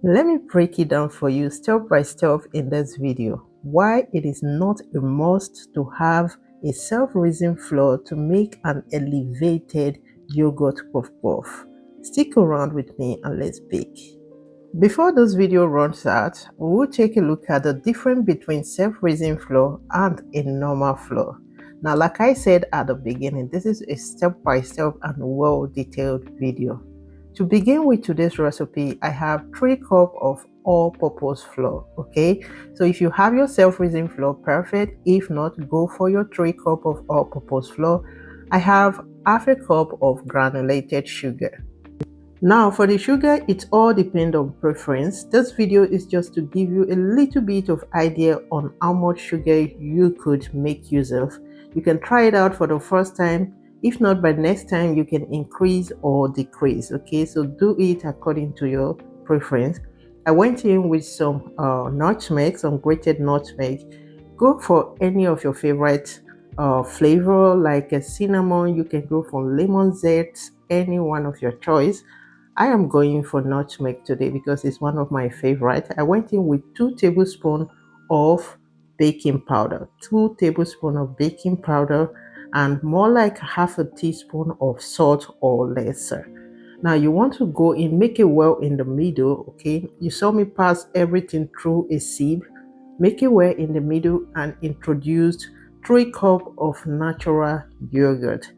Let me break it down for you step by step in this video. Why it is not a must to have a self-raising flour to make an elevated yogurt puff puff. Stick around with me and let's bake. Before this video runs out, we will take a look at the difference between self-raising flour and a normal flour. Now, like I said at the beginning, this is a step-by-step and well-detailed video. To begin with today's recipe, I have 3 cups of all-purpose flour, okay? So if you have your self-raising flour, perfect. If not, go for your 3 cups of all-purpose flour. I have half a cup of granulated sugar. Now for the sugar, it all depends on preference. This video is just to give you a little bit of idea on how much sugar you could make use of. You can try it out for the first time. If not, by next time you can increase or decrease. Okay, so do it according to your preference. I went in with some nutmeg, some grated nutmeg. Go for any of your favorite flavor, like a cinnamon. You can go for lemon zest, any one of your choice. I am going for nutmeg today because it's one of my favorite. I went in with 2 tablespoons of baking powder, 2 tablespoons of baking powder, and more like half a teaspoon of salt or lesser. Now you want to go in, make it well in the middle, okay? You saw me pass everything through a sieve, make it well in the middle, and introduced 3 cups of natural yogurt.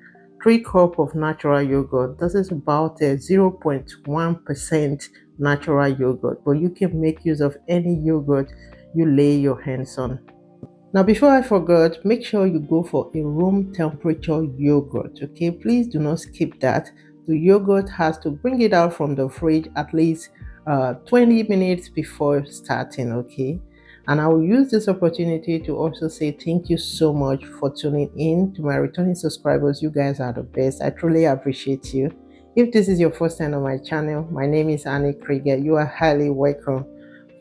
3 cups of natural yogurt. This is about a 0.1% natural yogurt, but you can make use of any yogurt you lay your hands on. Now, before I forget, make sure you go for a room temperature yogurt, okay? Please do not skip that. The yogurt has to bring it out from the fridge at least 20 minutes before starting, okay? And I will use this opportunity to also say thank you so much for tuning in. To my returning subscribers, you guys are the best. I truly appreciate you. If this is your first time on my channel, my name is Annie Krieger. You are highly welcome.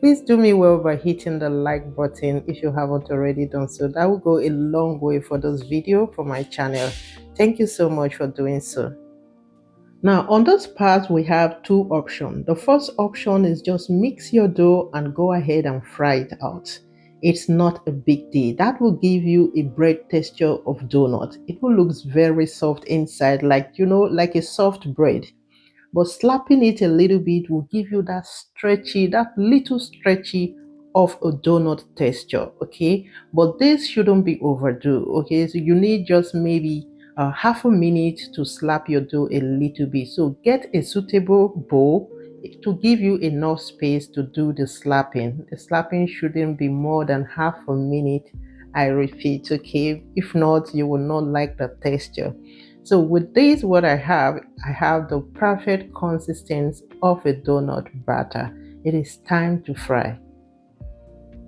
Please do me well by hitting the like button if you haven't already done so. That will go a long way for this video for my channel. Thank you so much for doing so. Now on this part, we have 2 options. The first option is just mix your dough and go ahead and fry it out. It's not a big deal. That will give you a bread texture of donut. It will look very soft inside, like, you know, like a soft bread. But slapping it a little bit will give you that stretchy, that little stretchy of a donut texture, okay? But this shouldn't be overdue, okay? So you need just maybe half a minute to slap your dough a little bit. So get a suitable bowl to give you enough space to do the slapping. The slapping shouldn't be more than half a minute, I repeat, okay? If not, you will not like the texture. So with this, what I have the perfect consistency of a donut batter. It is time to fry.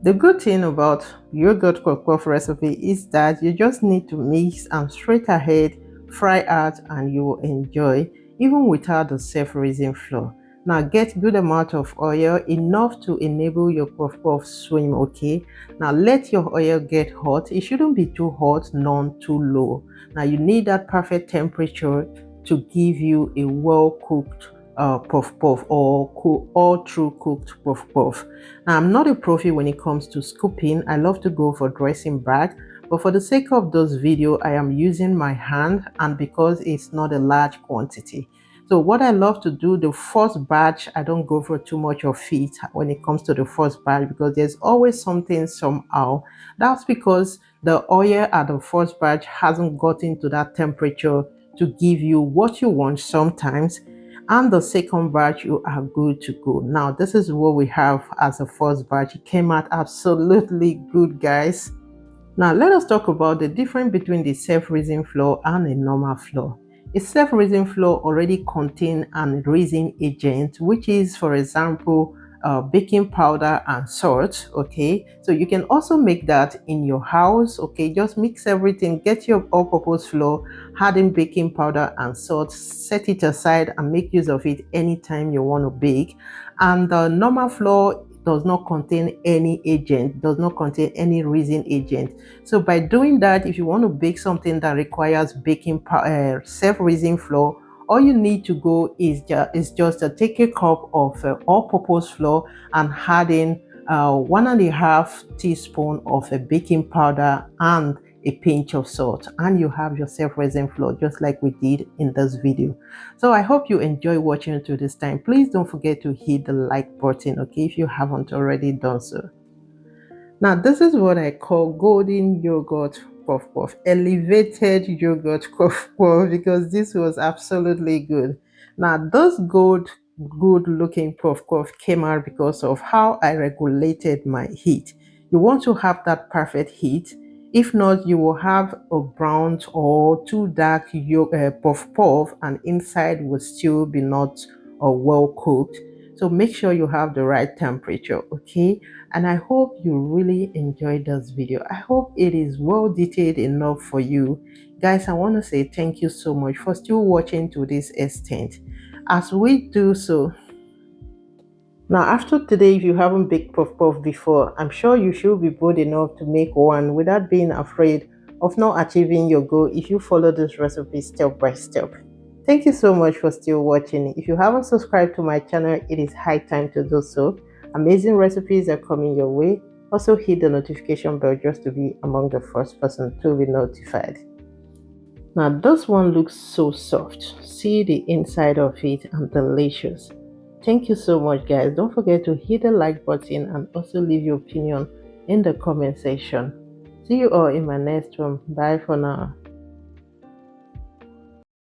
The good thing about yogurt puff recipe is that you just need to mix and straight ahead fry out and you will enjoy even without the self-raising flour. Now get good amount of oil, enough to enable your puff puff swim, okay? Now let your oil get hot. It shouldn't be too hot, none too low. Now you need that perfect temperature to give you a well cooked puff puff or all through cooked puff puff. Now I'm not a profi when it comes to scooping. I love to go for dressing bag, but for the sake of this video I am using my hand, and because it's not a large quantity. So what I love to do, the first batch, I don't go for too much of it when it comes to the first batch because there's always something somehow. That's because the oil at the first batch hasn't gotten to that temperature to give you what you want sometimes. And the second batch, you are good to go. Now this is what we have as a first batch. It came out absolutely good, guys. Now let us talk about the difference between the self-raising flour and a normal flour. A self-raising flour already contains an raising agent, which is, for example, baking powder and salt, okay? So you can also make that in your house, okay? Just mix everything, get your all-purpose flour, add in baking powder and salt, set it aside and make use of it anytime you want to bake. And the normal flour does not contain any agent, does not contain any raising agent. So by doing that, if you want to bake something that requires baking self-raising flour all you need to go is just take a cup of all-purpose flour and add in 1.5 teaspoon of baking powder and a pinch of salt, and you have your self-raising flour just like we did in this video. So I hope you enjoy watching to this time. Please don't forget to hit the like button, okay, if you haven't already done so. Now this is what I call golden yogurt puff puff, elevated yogurt puff puff, because this was absolutely good. Now this good looking puff puff came out because of how I regulated my heat. You want to have that perfect heat. If not, you will have a brown or too dark puff puff, and inside will still be not well cooked. So make sure you have the right temperature, okay? And I hope you really enjoyed this video. I hope it is well detailed enough for you. Guys, I want to say thank you so much for still watching to this extent. As we do so, now after today, if you haven't baked puff puff before, I'm sure you should be bold enough to make one without being afraid of not achieving your goal if you follow this recipe step by step. Thank you so much for still watching. If you haven't subscribed to my channel, it is high time to do so. Amazing recipes are coming your way. Also hit the notification bell just to be among the first person to be notified. Now this one looks so soft. See the inside of it and delicious. Thank you so much, guys. Don't forget to hit the like button and also leave your opinion in the comment section. See you all in my next one. Bye for now.